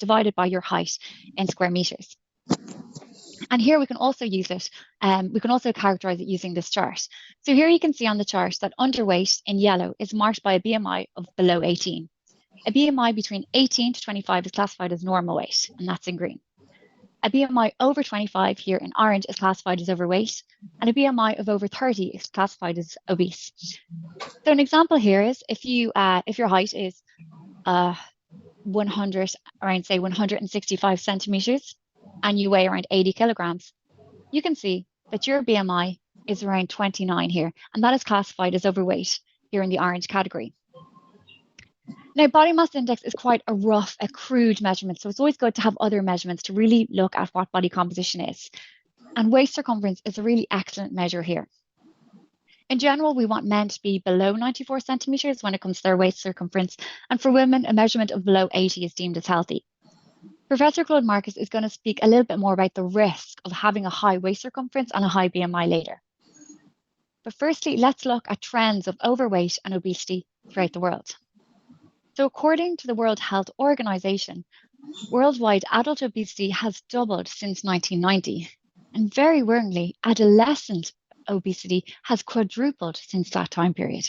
divided by your height in square meters. And here we can also use it, we can also characterize it using this chart. So here you can see on the chart that underweight in yellow is marked by a BMI of below 18. A BMI between 18 to 25 is classified as normal weight, and that's in green. A BMI over 25 here in orange is classified as overweight, and a BMI of over 30 is classified as obese. So an example here is if your height is 165 centimeters, and you weigh around 80 kilograms, you can see that your BMI is around 29 here, and that is classified as overweight here in the orange category. Now, body mass index is quite a rough, a crude measurement, so it's always good to have other measurements to really look at what body composition is. And waist circumference is a really excellent measure here. In general, we want men to be below 94 centimeters when it comes to their waist circumference, and for women, a measurement of below 80 is deemed as healthy. Professor Claude Marcus is going to speak a little bit more about the risk of having a high waist circumference and a high BMI later. But firstly, let's look at trends of overweight and obesity throughout the world. So according to the World Health Organization, worldwide adult obesity has doubled since 1990. And very worryingly, adolescent obesity has quadrupled since that time period.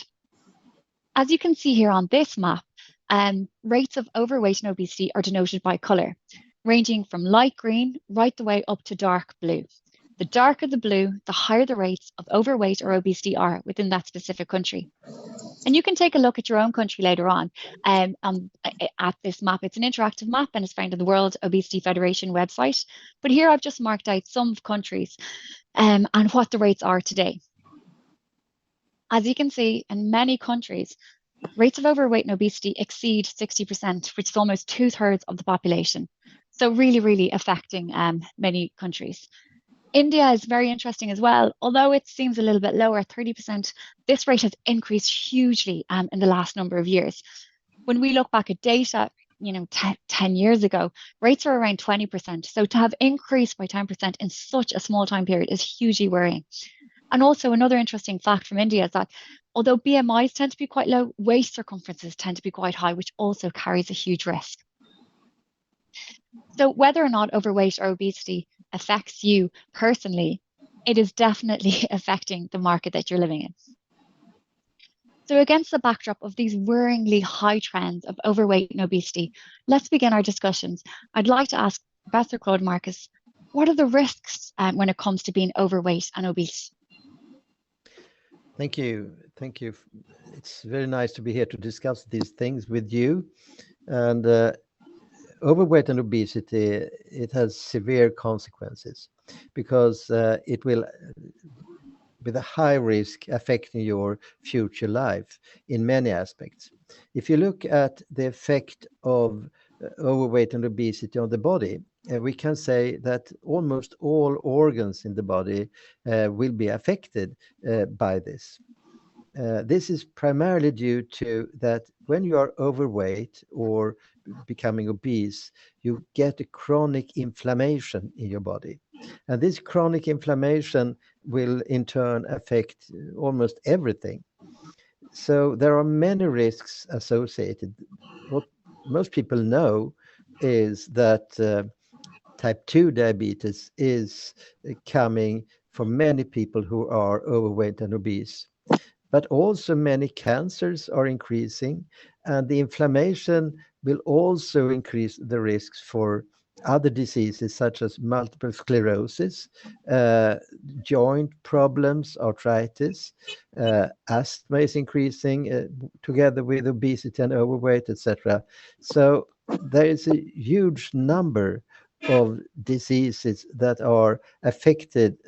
As you can see here on this map, rates of overweight and obesity are denoted by colour, ranging from light green right the way up to dark blue. The darker the blue, the higher the rates of overweight or obesity are within that specific country. And you can take a look at your own country later on at this map. It's an interactive map and it's found on the World Obesity Federation website. But here I've just marked out some countries and what the rates are today. As you can see, in many countries, rates of overweight and obesity exceed 60%, which is almost 2/3 of the population. So really, really affecting many countries. India is very interesting as well. Although it seems a little bit lower at 30%, this rate has increased hugely in the last number of years. When we look back at data, 10 years ago, rates were around 20%. So to have increased by 10% in such a small time period is hugely worrying. And also another interesting fact from India is that although BMIs tend to be quite low, waist circumferences tend to be quite high, which also carries a huge risk. So whether or not overweight or obesity affects you personally, it is definitely affecting the market that you're living in. So against the backdrop of these worryingly high trends of overweight and obesity, let's begin our discussions. I'd like to ask Professor Claude Marcus, what are the risks when it comes to being overweight and obese? Thank you. Thank you. It's very nice to be here to discuss these things with you. And overweight and obesity, it has severe consequences because it will, with a high risk, affecting your future life in many aspects. If you look at the effect of overweight and obesity on the body, we can say that almost all organs in the body will be affected by this. This is primarily due to that when you are overweight or becoming obese, you get a chronic inflammation in your body. And this chronic inflammation will in turn affect almost everything. So there are many risks associated. What most people know is that type 2 diabetes is coming for many people who are overweight and obese. But also many cancers are increasing, and the inflammation will also increase the risks for other diseases such as multiple sclerosis, joint problems, arthritis, asthma is increasing together with obesity and overweight, etc. So there is a huge number of diseases that are affected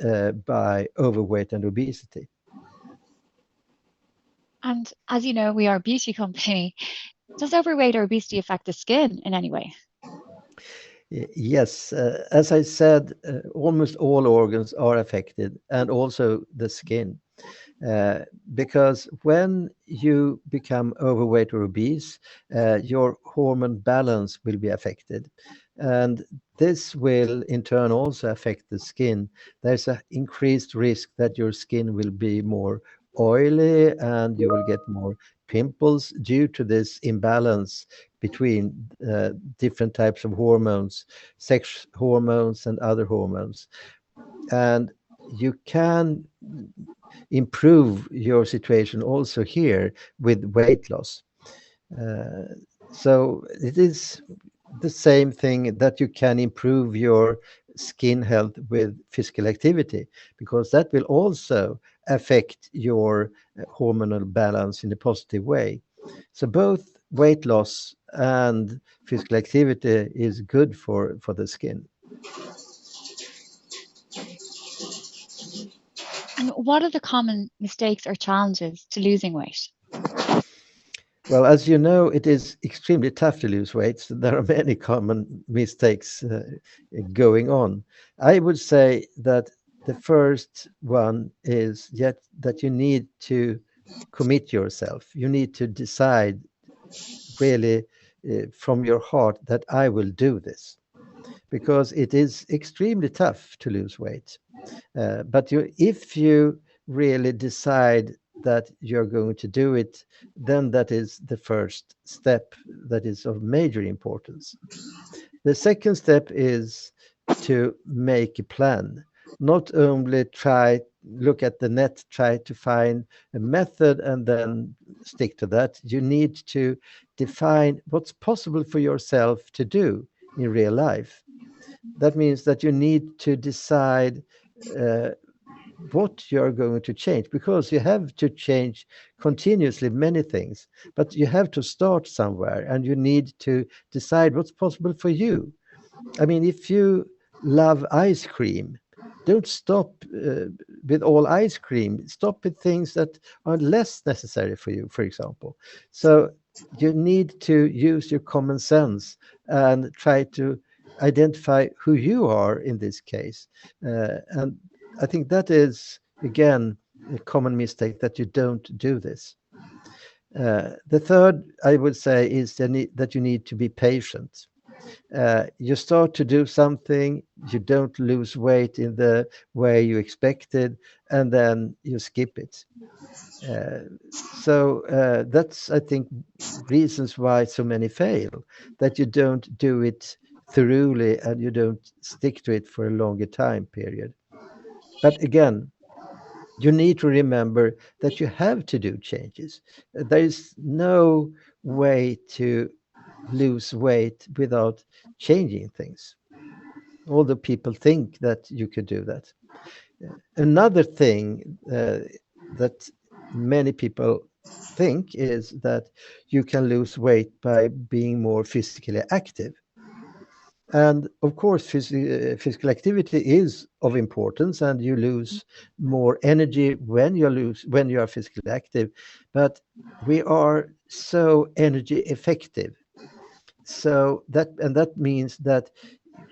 by overweight and obesity. And as you know, we are a beauty company. Does overweight or obesity affect the skin in any way? Yes, as I said, almost all organs are affected, and also the skin. Because when you become overweight or obese, your hormone balance will be affected. And this will in turn also affect the skin. There's an increased risk that your skin will be more oily and you will get more pimples due to this imbalance between different types of hormones, sex hormones and other hormones. And you can improve your situation also here with weight loss. So it is the same thing that you can improve your skin health with physical activity, because that will also affect your hormonal balance in a positive way. So both weight loss and physical activity is good for the skin. And what are the common mistakes or challenges to losing weight? Well, as you know, it is extremely tough to lose weight. So there are many common mistakes going on. I would say that the first one is yet that you need to commit yourself. You need to decide really from your heart that I will do this, because it is extremely tough to lose weight. But if you really decide that you're going to do it, then that is the first step that is of major importance. The second step is to make a plan. Not only look at the net, try to find a method and then stick to that. You need to define what's possible for yourself to do in real life. That means that you need to decide what you're going to change, because you have to change continuously many things, but you have to start somewhere and you need to decide what's possible for you. I mean, if you love ice cream, don't stop with all ice cream. Stop with things that are less necessary for you, for example. So you need to use your common sense and try to identify who you are in this case. And I think that is, again, a common mistake, that you don't do this. The third, I would say, is that you need to be patient. You start to do something, you don't lose weight in the way you expected, and then you skip it. So that's, I think, reasons why so many fail, that you don't do it thoroughly and you don't stick to it for a longer time period. But again, you need to remember that you have to do changes. There is no way to lose weight without changing things, although people think that you could do that. Another thing that many people think is that you can lose weight by being more physically active. And of course, physical activity is of importance, and you lose more energy when you are physically active. But we are so energy effective, so that means that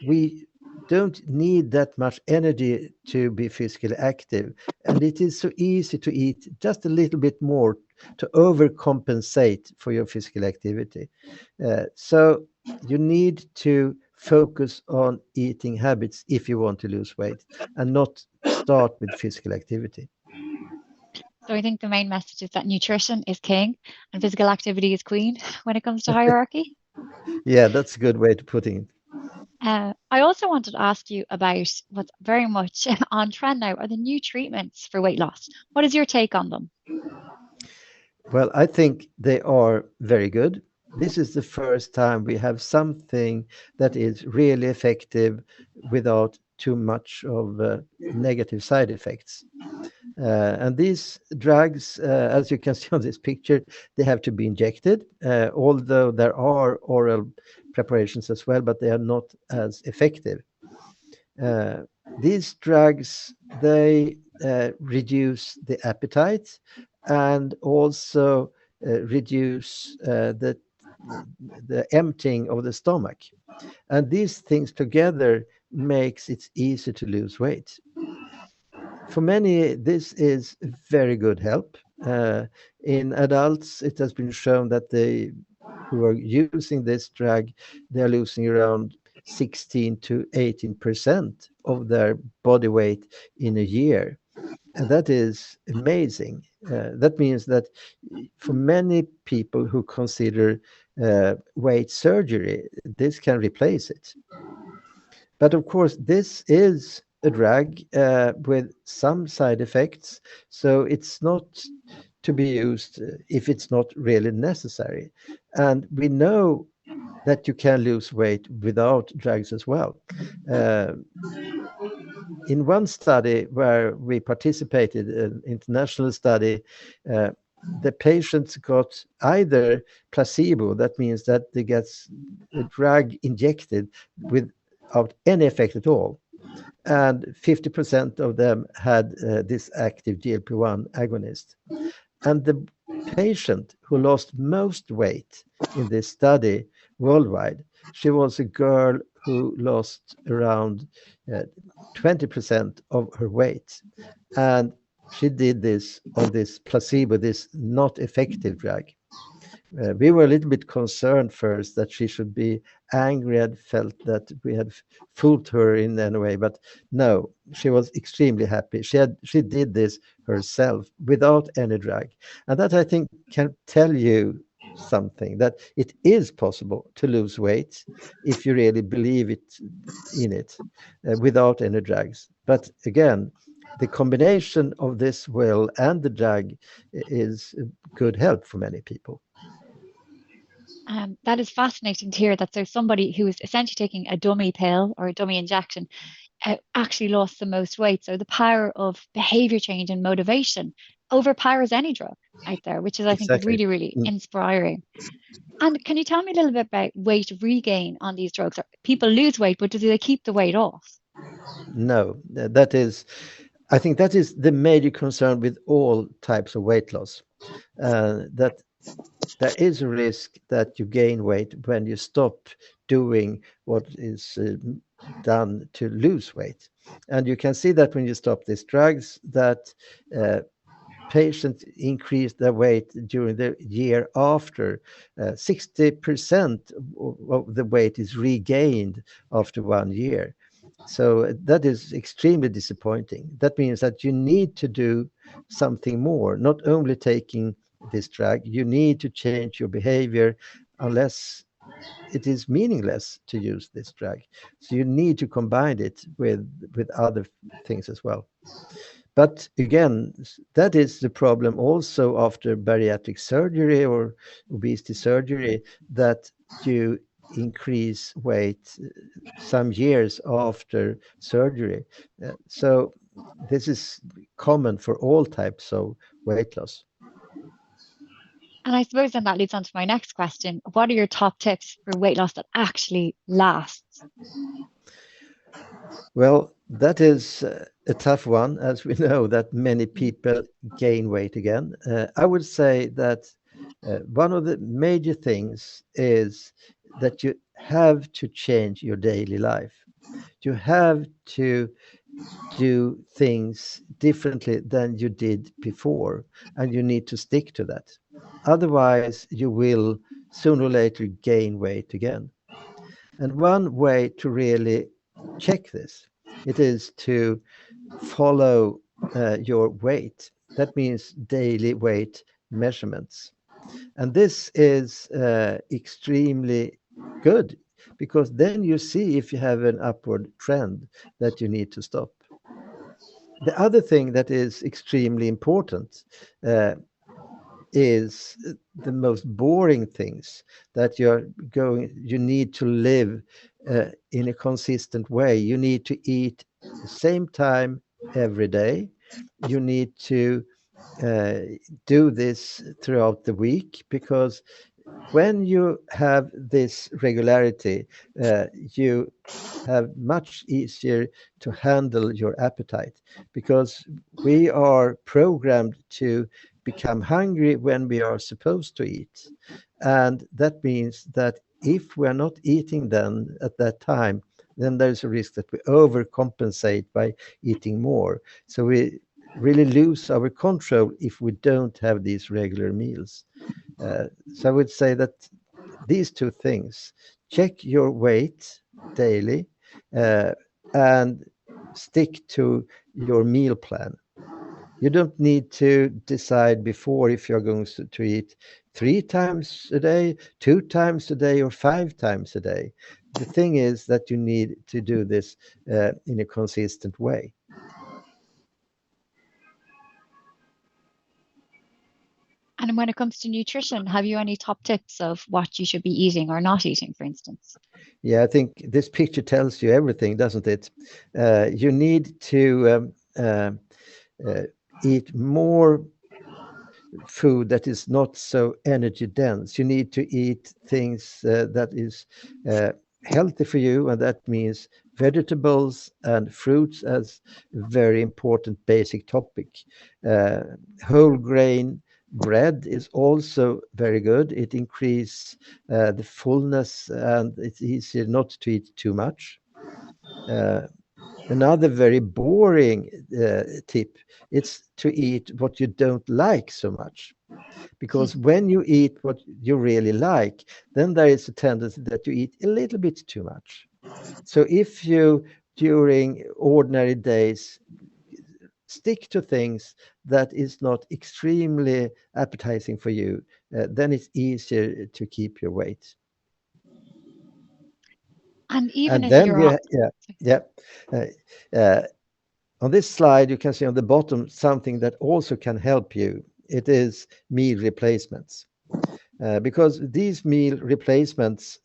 we don't need that much energy to be physically active, and it is so easy to eat just a little bit more to overcompensate for your physical activity. So you need to focus on eating habits if you want to lose weight, and not start with physical activity. So I think the main message is that nutrition is king and physical activity is queen when it comes to hierarchy. Yeah, that's a good way to put it. I also wanted to ask you about what's very much on trend now are the new treatments for weight loss. What is your take on them? Well, I think they are very good. This is the first time we have something that is really effective without too much of negative side effects. And these drugs, as you can see on this picture, they have to be injected, although there are oral preparations as well, but they are not as effective. These drugs, they reduce the appetite and also reduce the emptying of the stomach. And these things together makes it easy to lose weight. For many, this is very good help. In adults, it has been shown that they who are using this drug, they are losing around 16 to 18% of their body weight in a year. And that is amazing. That means that for many people who consider weight surgery, this can replace it. But of course, this is a drug with some side effects, so it's not to be used if it's not really necessary. And we know that you can lose weight without drugs as well. In one study where we participated, an international study, the patients got either placebo, that means that they get a drug injected without any effect at all, and 50% of them had this active GLP-1 agonist. And the patient who lost most weight in this study worldwide, she was a girl who lost around 20% of her weight. And she did this on this placebo, this not effective drug. We were a little bit concerned first that she should be angry and felt that we had fooled her in any way, but no, she was extremely happy. She did this herself without any drug, and that I think can tell you something, that it is possible to lose weight if you really believe in it without any drugs. But again, the combination of this will and the drug is good help for many people. That is fascinating to hear that there's somebody who is essentially taking a dummy pill or a dummy injection actually lost the most weight. So the power of behavior change and motivation overpowers any drug out there, which is, I think, really, really inspiring. And can you tell me a little bit about weight regain on these drugs? People lose weight, but do they keep the weight off? No, I think that is the major concern with all types of weight loss, that there is a risk that you gain weight when you stop doing what is done to lose weight. And you can see that when you stop these drugs, that patients increase their weight during the year after. 60% of the weight is regained after 1 year. So that is extremely disappointing. That means that you need to do something more, not only taking this drug, you need to change your behavior, unless it is meaningless to use this drug. So you need to combine it with other things as well. But again, that is the problem also after bariatric surgery or obesity surgery, that you increase weight some years after surgery. So this is common for all types of weight loss. And I suppose then that leads on to my next question. What are your top tips for weight loss that actually lasts? Well, that is a tough one, as we know that many people gain weight again. I would say that one of the major things is that you have to change your daily life. You have to do things differently than you did before, and you need to stick to that. Otherwise, you will sooner or later gain weight again. And one way to really check this, it is to follow your weight. That means daily weight measurements. And this is extremely good, because then you see if you have an upward trend that you need to stop. The other thing that is extremely important is the most boring things, that you need to live in a consistent way. You need to eat the same time every day. You need to do this throughout the week, because when you have this regularity, you have much easier to handle your appetite, because we are programmed to become hungry when we are supposed to eat. And that means that if we're not eating then at that time, then there's a risk that we overcompensate by eating more. So we really lose our control if we don't have these regular meals. So I would say that these two things, check your weight daily and stick to your meal plan. You don't need to decide before if you're going to eat 3 times a day, 2 times a day, or 5 times a day. The thing is that you need to do this in a consistent way. And when it comes to nutrition, have you any top tips of what you should be eating or not eating, for instance? Yeah, I think this picture tells you everything, doesn't it? You need to eat more food that is not so energy dense. You need to eat things that is healthy for you, and that means vegetables and fruits as a very important basic topic. Whole grain bread is also very good. It increases the fullness, and it's easier not to eat too much. Another very boring tip is to eat what you don't like so much. Because when you eat what you really like, then there is a tendency that you eat a little bit too much. So if you, during ordinary days, stick to things that is not extremely appetizing for you, then it's easier to keep your weight. And even And if then you're on this slide, you can see on the bottom something that also can help you. It is meal replacements. Because these meal replacements,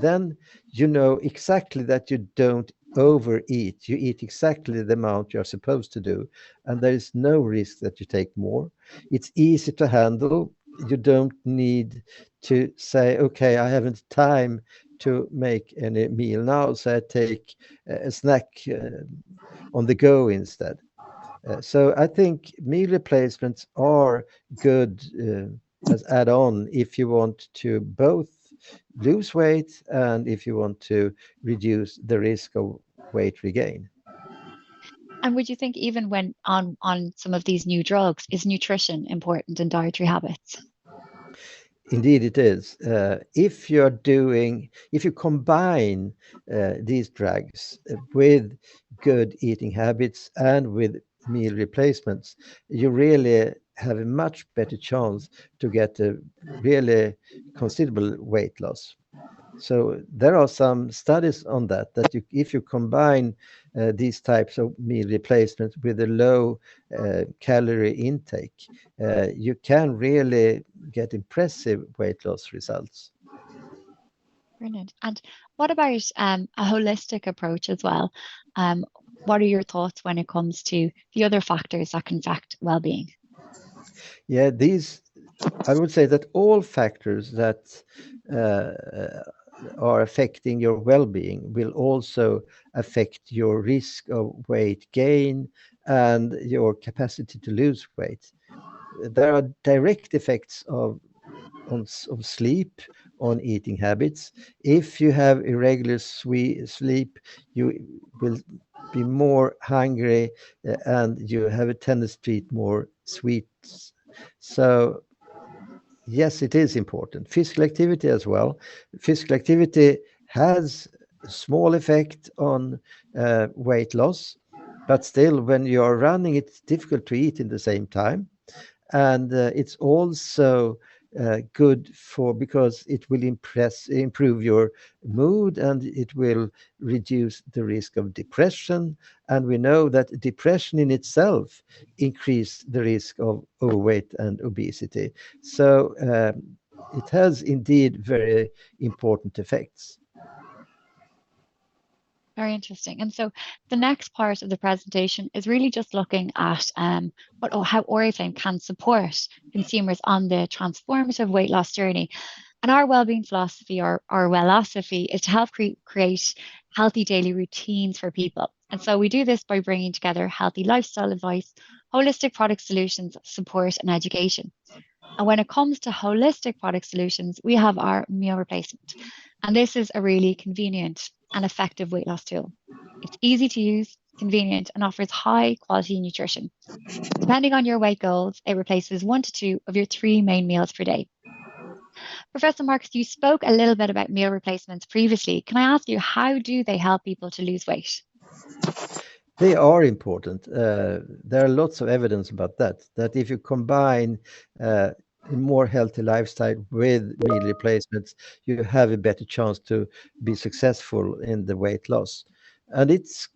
then you know exactly that you don't overeat. You eat exactly the amount you're supposed to do, and there is no risk that you take more. It's easy to handle. You don't need to say, okay, I haven't time to make any meal now, so I take a snack on the go instead. So I think meal replacements are good as add-on if you want to both lose weight and if you want to reduce the risk of weight regain. And would you think even when on some of these new drugs, is nutrition important in dietary habits? Indeed, it is. If you combine these drugs with good eating habits and with meal replacements, you really have a much better chance to get a really considerable weight loss. So there are some studies on that if you combine these types of meal replacements with a low calorie intake, you can really get impressive weight loss results. Brilliant. And what about a holistic approach as well? What are your thoughts when it comes to the other factors that can affect well-being? Yeah, I would say that all factors that are affecting your well-being will also affect your risk of weight gain and your capacity to lose weight. There are direct effects of sleep on eating habits. If you have irregular sleep, you will be more hungry and you have a tendency to eat more sweets. So yes, it is important. Physical activity as well. Physical activity has a small effect on weight loss, but still, when you're running, it's difficult to eat in the same time. And it's also good because it will improve your mood, and it will reduce the risk of depression. And we know that depression in itself increases the risk of overweight and obesity. So it has indeed very important effects. Very interesting. And so the next part of the presentation is really just looking at how Oriflame can support consumers on the transformative weight loss journey. And our well-being philosophy, our philosophy, is to help create healthy daily routines for people. And so we do this by bringing together healthy lifestyle advice, holistic product solutions, support, and education. And when it comes to holistic product solutions, we have our meal replacement. And this is a really convenient and effective weight loss tool. It's easy to use, convenient, and offers high quality nutrition. Depending on your weight goals, it replaces 1 to 2 of your 3 main meals per day. Professor Markos, you spoke a little bit about meal replacements previously. Can I ask you, how do they help people to lose weight? They are important. There are lots of evidence about that, that if you combine a more healthy lifestyle with meal replacements, you have a better chance to be successful in the weight loss. And it's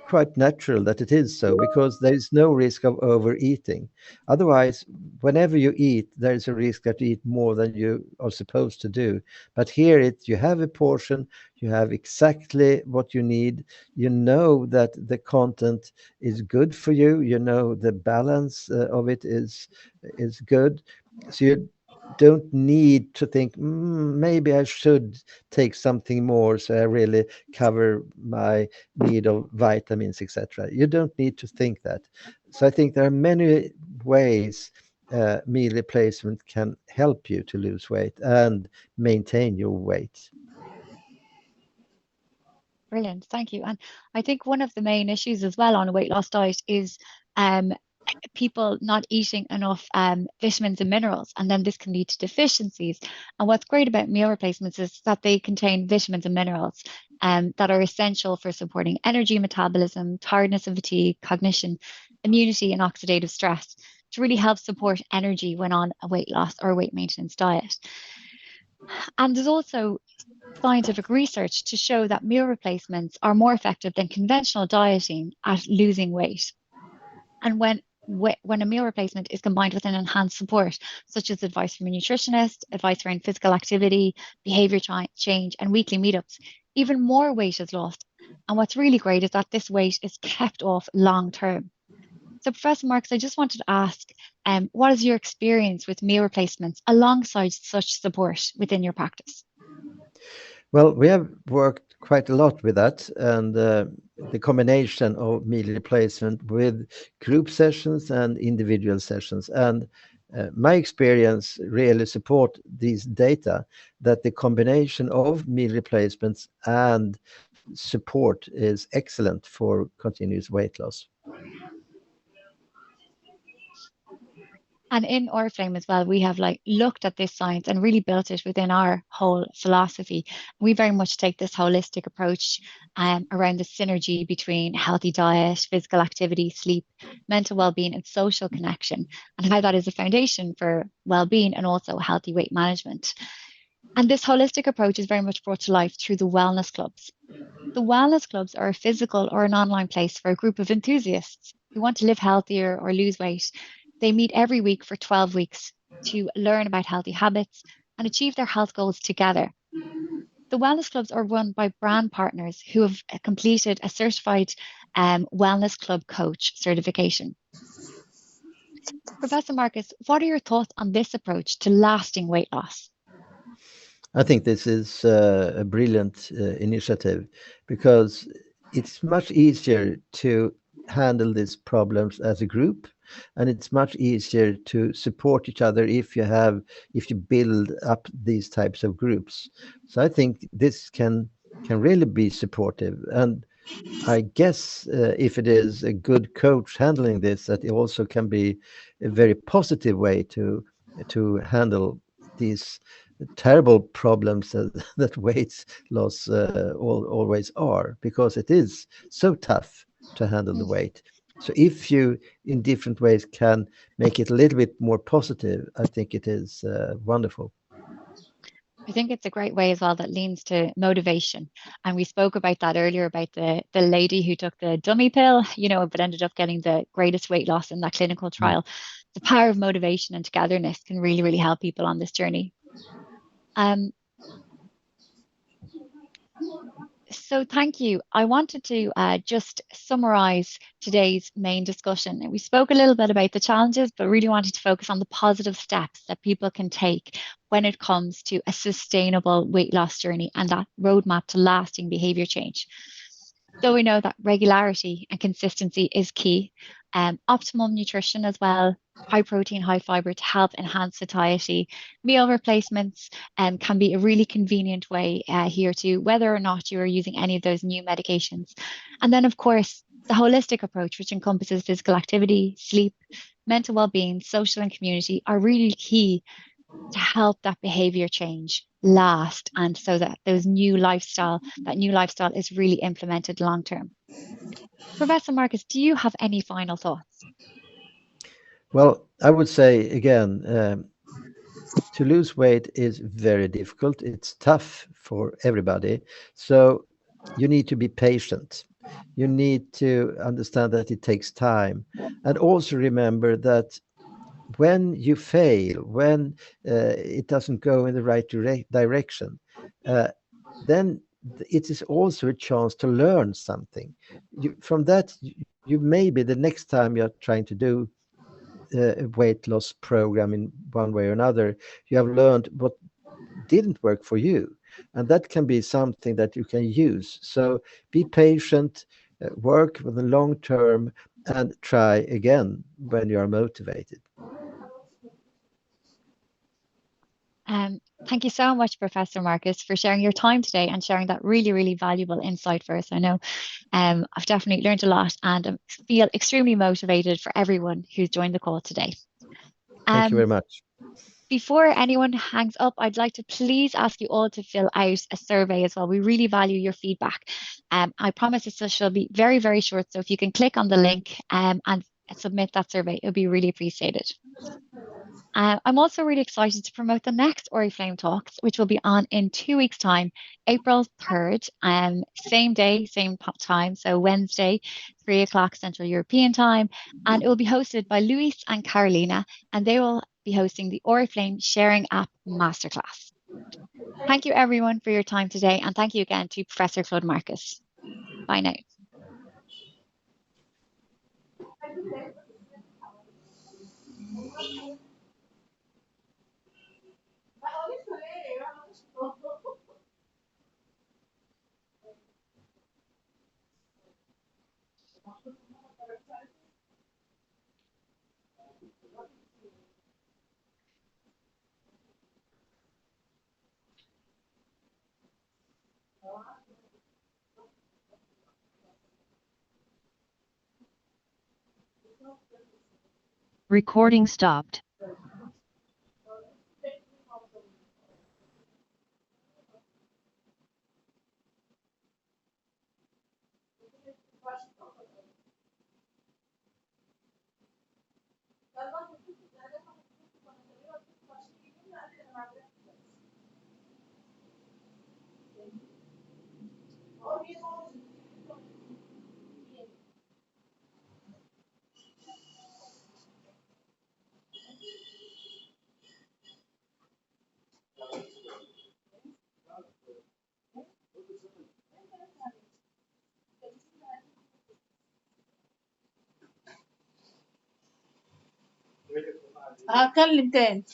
quite natural that it is so, because there is no risk of overeating. Otherwise, whenever you eat, there is a risk that you eat more than you are supposed to do. But here you have a portion, you have exactly what you need. You know that the content is good for you. You know the balance of it is good. So you don't need to think, maybe I should take something more so I really cover my need of vitamins, etc. You don't need to think that. So I think there are many ways meal replacement can help you to lose weight and maintain your weight. Brilliant, thank you. And I think one of the main issues as well on a weight loss diet is people not eating enough vitamins and minerals, and then this can lead to deficiencies. And what's great about meal replacements is that they contain vitamins and minerals that are essential for supporting energy metabolism, tiredness and fatigue, cognition, immunity, and oxidative stress to really help support energy when on a weight loss or weight maintenance diet. And there's also scientific research to show that meal replacements are more effective than conventional dieting at losing weight. And when a meal replacement is combined with an enhanced support, such as advice from a nutritionist, advice around physical activity, behavior change, and weekly meetups, even more weight is lost. And what's really great is that this weight is kept off long term. So, Professor Marks, I just wanted to ask, what is your experience with meal replacements alongside such support within your practice? Well, we have worked quite a lot with that, and the combination of meal replacement with group sessions and individual sessions. And my experience really support these data that the combination of meal replacements and support is excellent for continuous weight loss. And in Oriflame as well, we have looked at this science and really built it within our whole philosophy. We very much take this holistic approach around the synergy between healthy diet, physical activity, sleep, mental well-being, and social connection, and how that is a foundation for well-being and also healthy weight management. And this holistic approach is very much brought to life through the wellness clubs. The wellness clubs are a physical or an online place for a group of enthusiasts who want to live healthier or lose weight. They meet every week for 12 weeks to learn about healthy habits and achieve their health goals together. The wellness clubs are run by brand partners who have completed a certified wellness club coach certification. Professor Marcus, what are your thoughts on this approach to lasting weight loss? I think this is a brilliant initiative, because it's much easier to handle these problems as a group, and it's much easier to support each other if you build up these types of groups. So I think this can really be supportive, and I guess if it is a good coach handling this, that it also can be a very positive way to handle these terrible problems that weight loss always are, because it is so tough to handle the weight. So if you in different ways can make it a little bit more positive, I think it is wonderful. I think it's a great way as well that leans to motivation. And we spoke about that earlier about the lady who took the dummy pill, but ended up getting the greatest weight loss in that clinical trial. The power of motivation and togetherness can really, really help people on this journey. So thank you. I wanted to just summarize today's main discussion. We spoke a little bit about the challenges, but really wanted to focus on the positive steps that people can take when it comes to a sustainable weight loss journey and that roadmap to lasting behavior change. So we know that regularity and consistency is key. Optimal nutrition as well, high protein, high fiber to help enhance satiety. Meal replacements can be a really convenient way here too, whether or not you are using any of those new medications. And then, of course, the holistic approach, which encompasses physical activity, sleep, mental well-being, social and community, are really key to help that behavior change last, and so that that new lifestyle is really implemented long term. Professor Marcus, do you have any final thoughts? Well, I would say again, to lose weight is very difficult. It's tough for everybody. So you need to be patient. You need to understand that it takes time. And also remember that when you fail, when it doesn't go in the right direction, then it is also a chance to learn something. From that, you maybe the next time you're trying to do a weight loss program in one way or another, you have learned what didn't work for you. And that can be something that you can use. So be patient, work for the long term, and try again when you are motivated. Thank you so much, Professor Marcus, for sharing your time today and sharing that really, really valuable insight for us. I know I've definitely learned a lot, and I feel extremely motivated for everyone who's joined the call today. Thank you very much. Before anyone hangs up, I'd like to please ask you all to fill out a survey as well. We really value your feedback. I promise this shall be very, very short. So if you can click on the link and submit that survey, it would be really appreciated. I'm also really excited to promote the next Oriflame Talks, which will be on in 2 weeks' time, April 3rd, same day, same time, so Wednesday, 3 o'clock Central European Time, and it will be hosted by Luis and Carolina, and they will be hosting the Oriflame Sharing App Masterclass. Thank you everyone for your time today, and thank you again to Professor Claude Marcus. Bye now. Recording stopped. هكلم تاني.